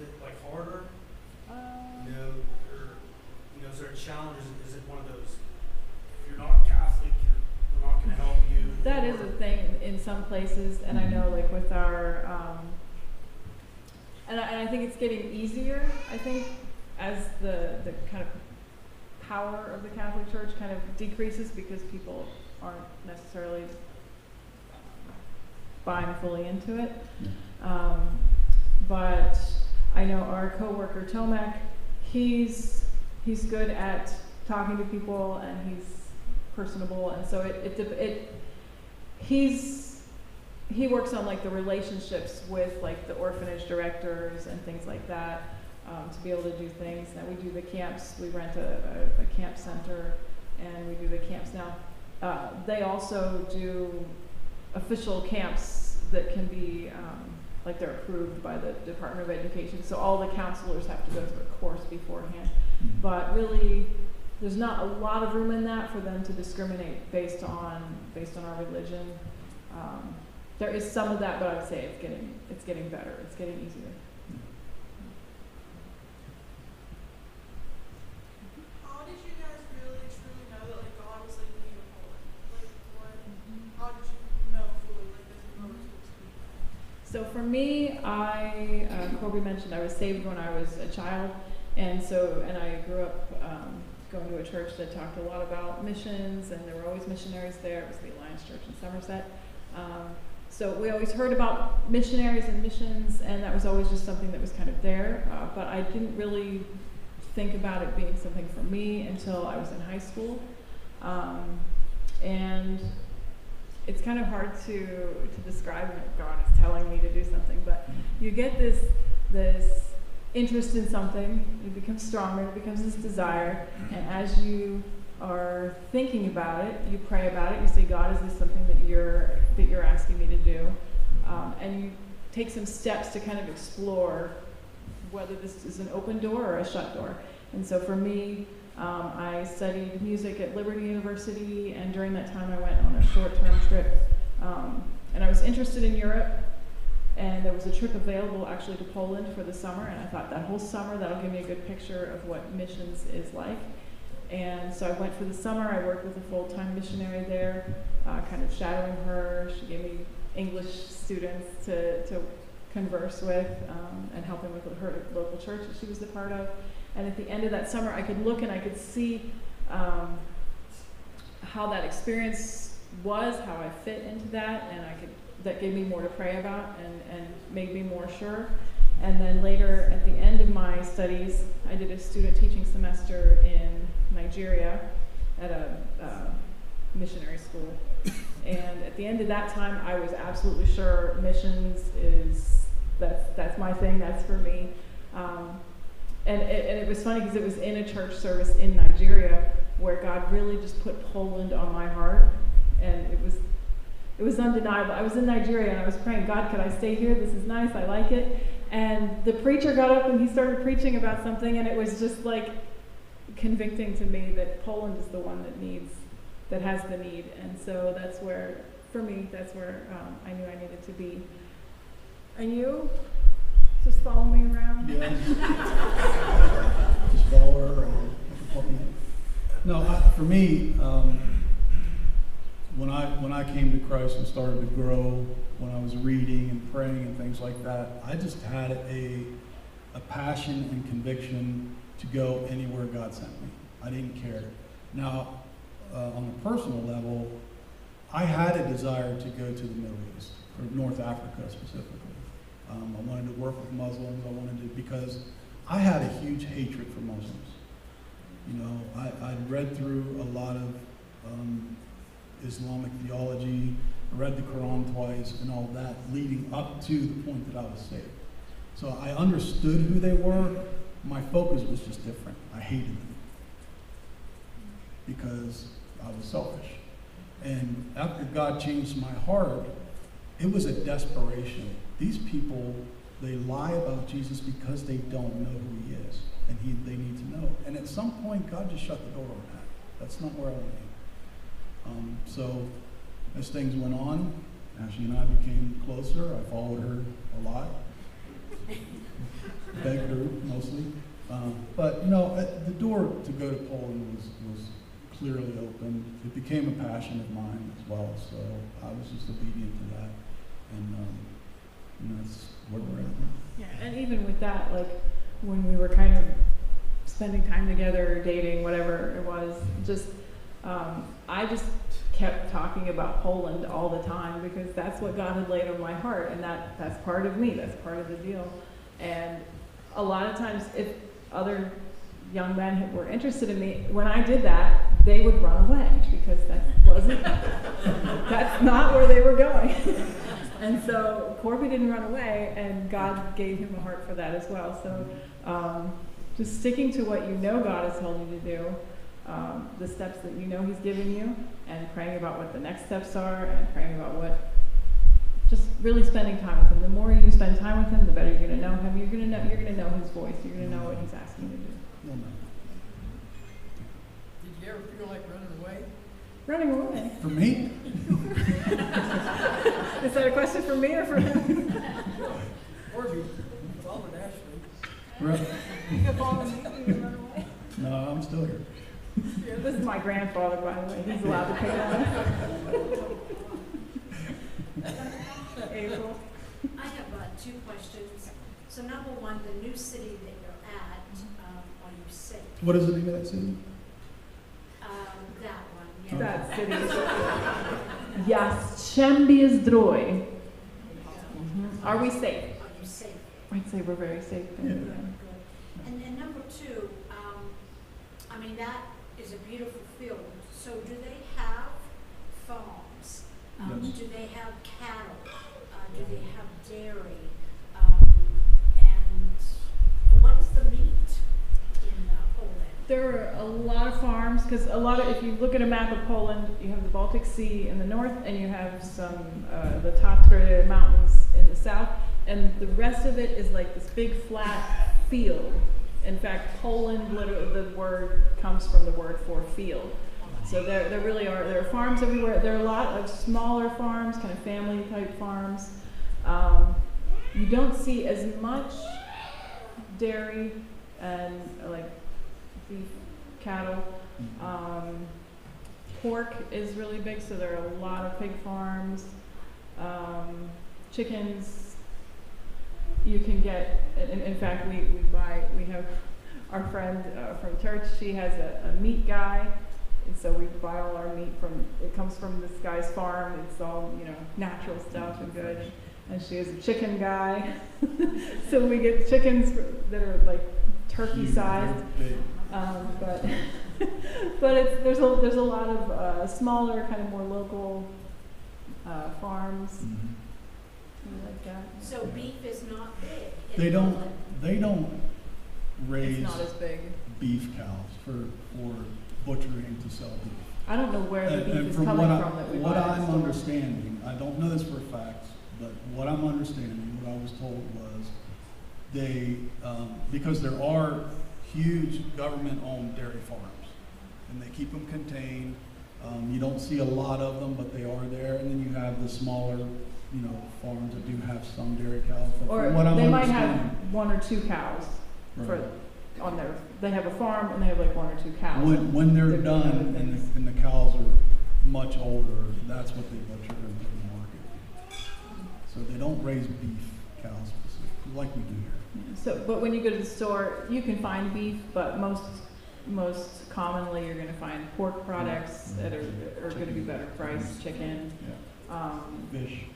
it like hard in some places, and I know like with our, and I think it's getting easier, I think, as the kind of power of the Catholic Church kind of decreases because people aren't necessarily buying fully into it. But I know our coworker Tomek, he's good at talking to people, and he's personable, and so he works on like the relationships with like the orphanage directors and things like that, to be able to do things. Now we do the camps, we rent a camp center, and we do the camps now. They also do official camps that can be, like they're approved by the Department of Education, so all the counselors have to go through a course beforehand. But really, there's not a lot of room in that for them to discriminate based on our religion. There is some of that, but I would say it's getting better. It's getting easier. How did you guys really truly know that like God was leading you to Poland? Like what? How did you know fully like that the Lord was speaking? So for me, Corby mentioned I was saved when I was a child, and I grew up going to a church that talked a lot about missions, and there were always missionaries there. It was the Alliance Church in Somerset. So we always heard about missionaries and missions, and that was always just something that was kind of there. But I didn't really think about it being something for me until I was in high school. And it's kind of hard to describe when God is telling me to do something, but you get this interest in something, it becomes stronger, it becomes this desire, and as you are thinking about it, you pray about it, you say, God, is this something that you're asking me to do? And you take some steps to kind of explore whether this is an open door or a shut door. And so for me, I studied music at Liberty University, and during that time I went on a short-term trip. And I was interested in Europe, and there was a trip available actually to Poland for the summer, and I thought that whole summer that'll give me a good picture of what missions is like. And so I went for the summer. I worked with a full-time missionary there, kind of shadowing her. She gave me English students to converse with, and helping with her local church that she was a part of. And at the end of that summer, I could look and I could see how that experience was, how I fit into that, and that gave me more to pray about and made me more sure. And then later, at the end of my studies, I did a student teaching semester in Nigeria at a missionary school. And at the end of that time, I was absolutely sure missions that's my thing, that's for me. And it was funny because it was in a church service in Nigeria where God really just put Poland on my heart, and it was undeniable. I was in Nigeria and I was praying, God, could I stay here? This is nice, I like it. And the preacher got up and he started preaching about something, and it was just like convicting to me that Poland is the one that has the need. And so that's where, for me, that's where I knew I needed to be. And you? Just follow me around? Yeah. Just follow her or puppy. No, for me, when I came to Christ and started to grow, when I was reading and praying and things like that, I just had a passion and conviction to go anywhere God sent me. I didn't care. Now, on a personal level, I had a desire to go to the Middle East, or North Africa specifically. I wanted to work with Muslims. I wanted to, because I had a huge hatred for Muslims. You know, I'd read through a lot of Islamic theology, I read the Quran twice and all that, leading up to the point that I was saved. So I understood who they were. My focus was just different. I hated them because I was selfish. And after God changed my heart, it was a desperation. These people, they lie about Jesus because they don't know who he is, and they need to know. And at some point, God just shut the door on that. That's not where I want to be. So as things went on, Ashley and I became closer. I followed her a lot. Begged her mostly. But you know, the door to go to Poland was clearly open. It became a passion of mine as well, so I was just obedient to that, and that's where we're at now. Yeah, and even with that, like, when we were kind of spending time together, dating, whatever it was, just, I just kept talking about Poland all the time because that's what God had laid on my heart, and that's part of me, that's part of the deal. And a lot of times, if other young men were interested in me, when I did that, they would run away because that's not where they were going. And so Corby didn't run away, and God gave him a heart for that as well. So just sticking to what you know God has told you to do, the steps that you know He's given you, and praying about what the next steps are, and praying about just really spending time with Him. The more you spend time with Him, the better you're going to know Him. You're going to know His voice. You're going to know what He's asking you to do. You'll know. Did you ever feel like running away? Running away. For me? Is that a question for me or for him? Or if you followed Ashley? Right. You could follow me. You could run away. No, I'm still here. This is my grandfather, by the way. He's allowed to pick on us. April. I have two questions. So number one, the new city that you're at, are you safe? What is the name of that city? That one, yeah. That city. Jastrzębie Zdrój. Are we safe? Are you safe? I'd say we're very safe. Yeah. Good. And number two, I mean, that is a beautiful field. So do they have farms? Yes. Do they have cattle? Do they have dairy? And what is the meat in Poland? There are a lot of farms, because if you look at a map of Poland, you have the Baltic Sea in the north, and you have the Tatry Mountains in the south, and the rest of it is like this big flat field. In fact, Poland, literally, the word comes from the word for field. So there really are farms everywhere. There are a lot of smaller farms, kind of family type farms. You don't see as much dairy and like beef, cattle. Pork is really big, so there are a lot of pig farms. Chickens, you can get, in fact, we have our friend from church, she has a meat guy, and so we buy all our meat it comes from this guy's farm. It's all, natural stuff and good. And she has a chicken guy. So we get chickens that are like turkey sized. But there's a lot of smaller, kind of more local farms. Mm-hmm. Like that. So beef is not big in They don't Poland. raise It's not as big. beef cows for butchering to sell beef. I don't know where the beef And is from coming what from that we what buy at the I'm store. understanding, I don't know this for a fact, but what I'm understanding, what I was told was they, because there are huge government-owned dairy farms, and they keep them contained. You don't see a lot of them, but they are there. And then you have the smaller, farms that do have some dairy cows. But Or from what I'm they might have understanding, one or two cows right. on their. They have a farm and they have like one or two cows. When they're They're done other things. and the cows are much older, that's what they butcher and put in the market. So they don't raise beef cows specifically like we do here. So, but when you go to the store, you can find beef, but most commonly you're going to find pork products that are going to be better priced, chicken. Yeah. Fish.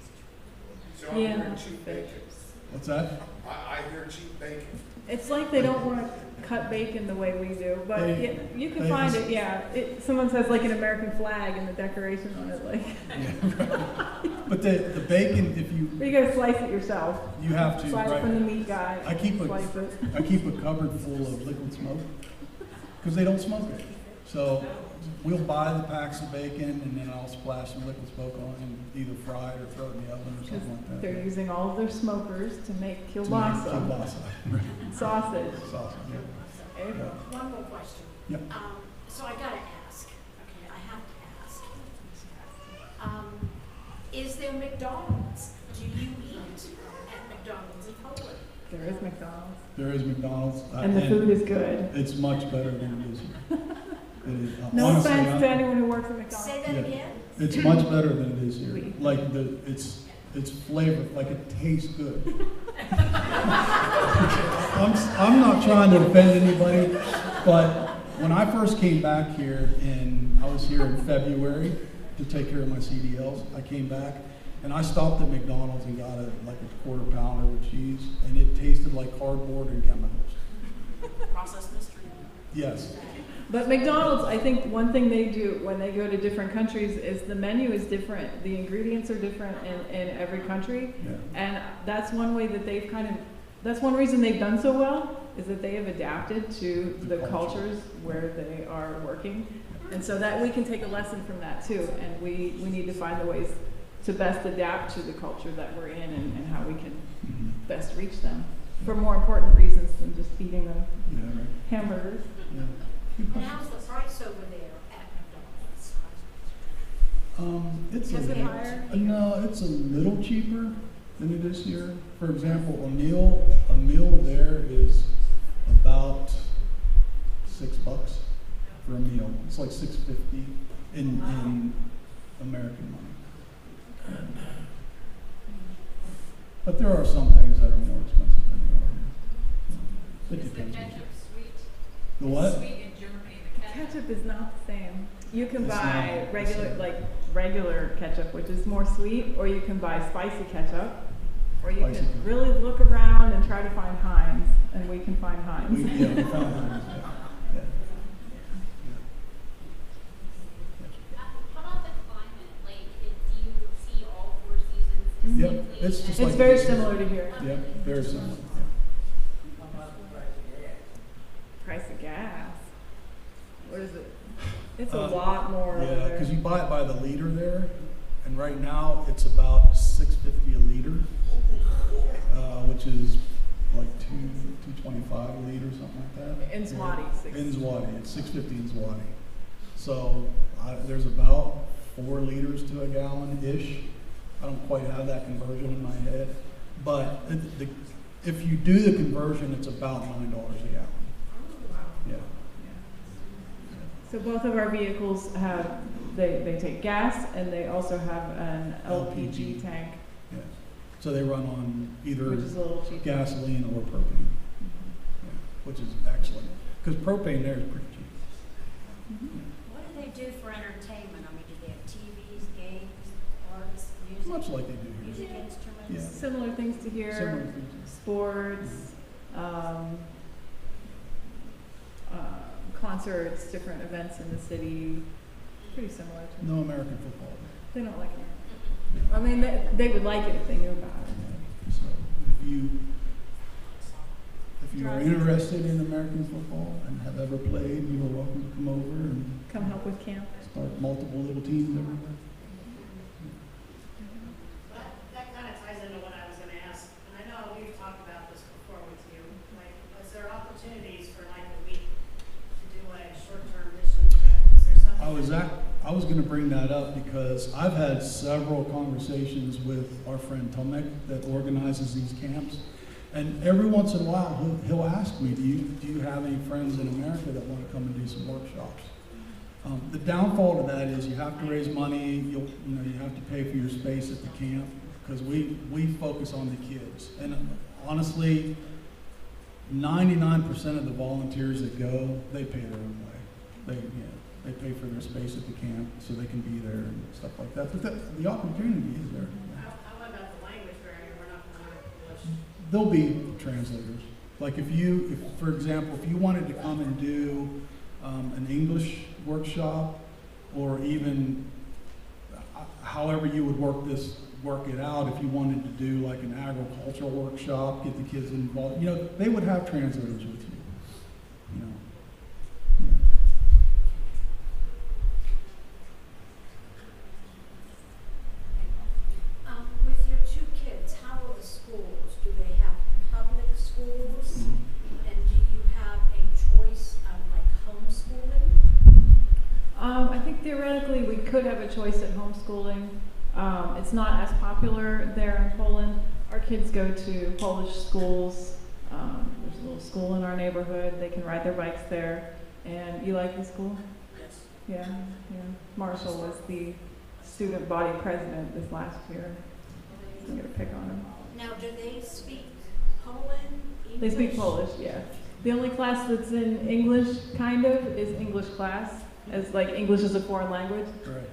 So I'm Yeah. hearing cheap bacon. What's that? I hear cheap bacon. It's like they don't want to cut bacon the way we do, but They- you can they find just- it. Yeah, someone says like an American flag and the decoration on it, like. But the bacon, if But you got to slice it yourself. you have to, Slice it from the right? meat guy. I keep slice it. I keep a cupboard full of liquid smoke because they don't smoke it. So we'll buy the packs of bacon and then I'll splash some liquid smoke on it and either fry it or throw it in the oven or something like that. They're using all of their smokers to make To make kielbasa, kielbasa. Right. sausage. Sausage, yeah. April. One more question. Yep. So I gotta ask, okay, I have to ask. Is there McDonald's? Do you eat at McDonald's in Poland? There is McDonald's. There is McDonald's. And the food is good. It's much better than it is here. It is, No honestly, offense to anyone who works at McDonald's. Say that Yeah. again? It's much better than it is here. Oui. Like it's flavored, like it tastes good. I'm not trying to offend anybody, but when I first came back here I was here in February to take care of my CDLs. I came back and I stopped at McDonald's and got a quarter pounder with cheese, and it tasted like cardboard and chemicals. Process mystery. Yes. But McDonald's, I think one thing they do when they go to different countries is the menu is different. The ingredients are different in every country. Yeah. And that's one way that they've that's one reason they've done so well, is that they have adapted to the cultures where they are working. And so that we can take a lesson from that too. And we need to find the ways to best adapt to the culture that we're in and how we can Mhm. best reach them for more important reasons than just feeding them Yeah, right. hamburgers. Yeah. And how's the price over there at McDonald's? It's Is it a, higher? no, it's a little cheaper than it is here. For example, a meal there is about $6 for a meal. It's like $6.50 in American money. But there are some things that are more expensive than they are here. It Is the depends. ketchup sweet? The what? Sweet in Germany, the ketchup. Ketchup is not the same. You can It's buy not the same. regular ketchup, which is more sweet, or you can buy spicy ketchup, or you Spicy can ketchup. really look around and try to find Heinz, and we can find Heinz. We found Heinz, yeah. How about the climate? Like, do you see all 4 seasons Yep, distinctly? it's just It's like very this. similar to here. Yeah, very similar. How about the price of gas? Price of gas. What is it? It's a Uh, lot more over Yeah, there. because you buy it by the liter there, and right now it's about $6.50 a liter, which is like $2.25 a liter, something like that. In Zloty, In Zloty, it's $6.50 in Zloty. So there's about 4 liters to a gallon-ish. I don't quite have that conversion in my head, but if you do the conversion, it's about $9 a gallon. Yeah. So both of our vehicles have, they take gas, and they also have an LPG LPG. tank, Yeah. So they run on either which is a little cheaper. gasoline or propane, yeah, which is excellent. Because propane there is pretty cheap. What do they do for entertainment? I mean, do they have TVs, games, arts, music? Much like they do here. Music instruments? Yeah. Similar things to here. Similar things. Sports, concerts, different events in the city, pretty similar to. No American football. They don't like it. I mean, they would like it if they knew about it. So if you are interested in American football and have ever played, you are welcome to come over and Come help with camp. start multiple little teams everywhere. That kind of ties into what I was gonna ask, and I know we've talked about this before with you, like, is there opportunities for like a week to do a short-term mission trip? Is there something? I was going to bring that up because I've had several conversations with our friend Tomek that organizes these camps, and every once in a while he'll ask me, do you have any friends in America that want to come and do some workshops? The downfall to that is you have to raise money. You have to pay for your space at the camp because we focus on the kids, and honestly, 99% of the volunteers that go, they pay their own way. They pay for their space at the camp so they can be there and stuff like that. But the opportunity is there. How about the language barrier? We're not gonna learn English. There'll be translators. Like for example, if you wanted to come and do an English workshop, or even however you would work it out, if you wanted to do like an agricultural workshop, get the kids involved, they would have translators with you. Yeah. With your 2 kids, how are the schools? Do they have public schools? And do you have a choice of like homeschooling? I think theoretically we could have a choice at homeschooling. It's not as popular there in Poland. Our kids go to Polish schools. There's a little school in our neighborhood. They can ride their bikes there. And you like the school? Yeah, yeah. Marshall was the student body president this last year. I'm gonna pick on him. Now, do they speak Poland, English? They speak Polish, yeah. The only class that's in English, kind of, is English class, as like English is a foreign language. Right.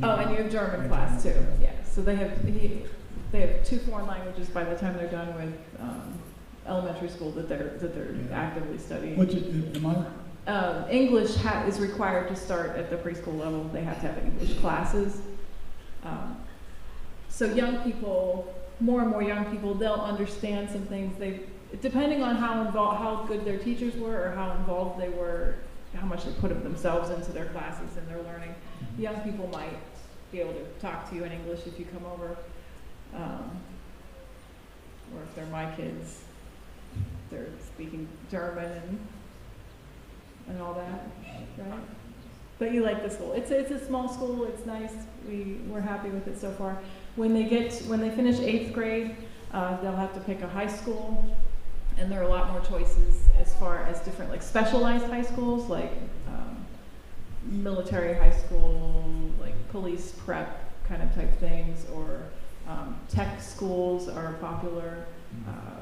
Oh, and you have German And class too, German, yeah. So they have 2 foreign languages by the time they're done with elementary school that they're Yeah. actively studying. Which, am I, English is required to start at the preschool level. They have to have English classes. So young people, more and more young people, they'll understand some things. Depending on how good their teachers were or how involved they were, how much they put of themselves into their classes and their learning, young people might be able to talk to you in English if you come over. Or if they're my kids, they're speaking German and all that, right? But you like the school. It's a small school. It's nice. We're happy with it so far. When they finish 8th grade, they'll have to pick a high school, and there are a lot more choices as far as different like specialized high schools, like military high school, like police prep kind of type things, or tech schools are popular.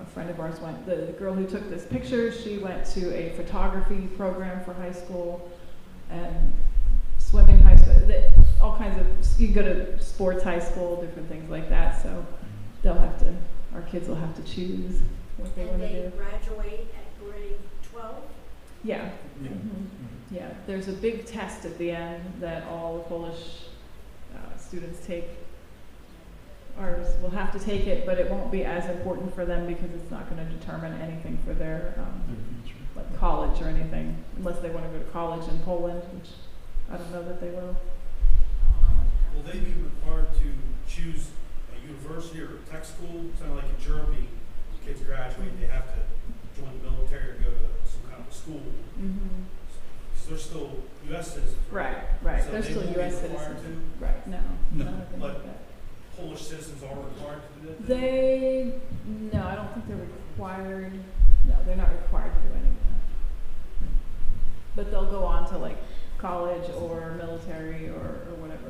A friend of ours the girl who took this picture, she went to a photography program for high school, and swimming high school, all kinds of, you can go to sports high school, different things like that, so our kids will have to choose what they want to do. And they graduate at grade 12? Yeah. yeah. Mhm. Yeah, there's a big test at the end that all the Polish students take. Ours will have to take it, but it won't be as important for them because it's not going to determine anything for their Their future. like college or anything, unless they want to go to college in Poland, which I don't know that they will. Will they be required to choose a university or a tech school? Kind of like in Germany, when kids graduate, they have to join the military or go to some kind of a school. Mm-hmm. Because they're still U.S. citizens. Right. So They're they still won't be U.S. required citizens. Right. No. No. None of them But- like that. Polish citizens are required to do that? No, I don't think they're required. No, they're not required to do any of that. But they'll go on to like college or military or whatever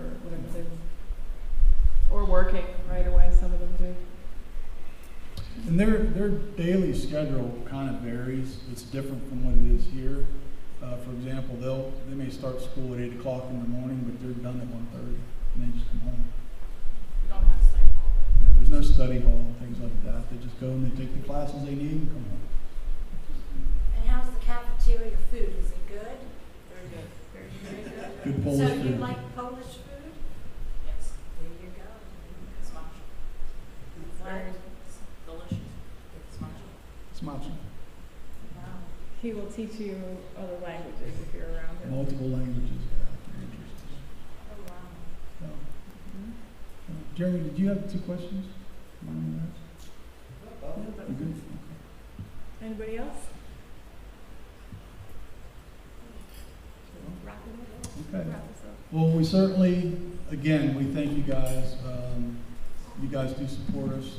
they, or working right away. Some of them do. And their daily schedule kind of varies. It's different from what it is here. For example, they may start school at 8 o'clock in the morning, but they're done at 1:30, and they just come home. We don't have to study hall. Yeah, there's no study hall, things like that. They just go and they take the classes they need and come home. And how's the cafeteria food? Is it good? Very good. Very good. Good Polish So food. you like Polish food? Yes. There you go. It's much. Right. It's delicious. It's much. Smaczne. Wow. He will teach you other languages if you're around him. Multiple languages, yeah. Very interesting. Oh, wow. So, Mhm. Jeremy, did you have 2 questions? You wanted to ask? You good? Okay. Anybody else? Okay. Wrap this up. Well, we certainly, again, we thank you guys. You guys do support us.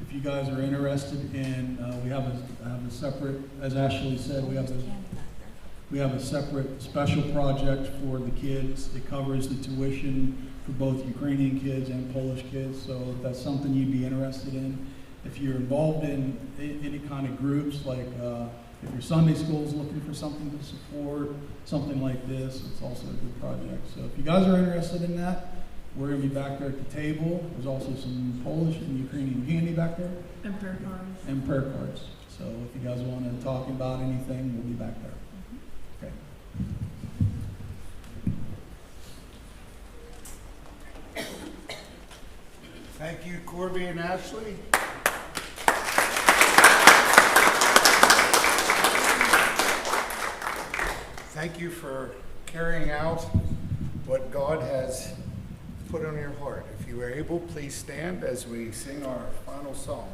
If you guys are interested in, we have a separate, as Ashley said, we have a separate special project for the kids. It covers the tuition for both Ukrainian kids and Polish kids. So if that's something you'd be interested in, if you're involved in any kind of groups, like if your Sunday school is looking for something to support, something like this, it's also a good project. So if you guys are interested in that, we're going to be back there at the table. There's also some Polish and Ukrainian candy back there And prayer cards. and prayer cards. So if you guys want to talk about anything, we'll be back there. Okay. Thank you, Corby and Ashley. Thank you for carrying out what God has put on your heart. If you are able, please stand as we sing our final song.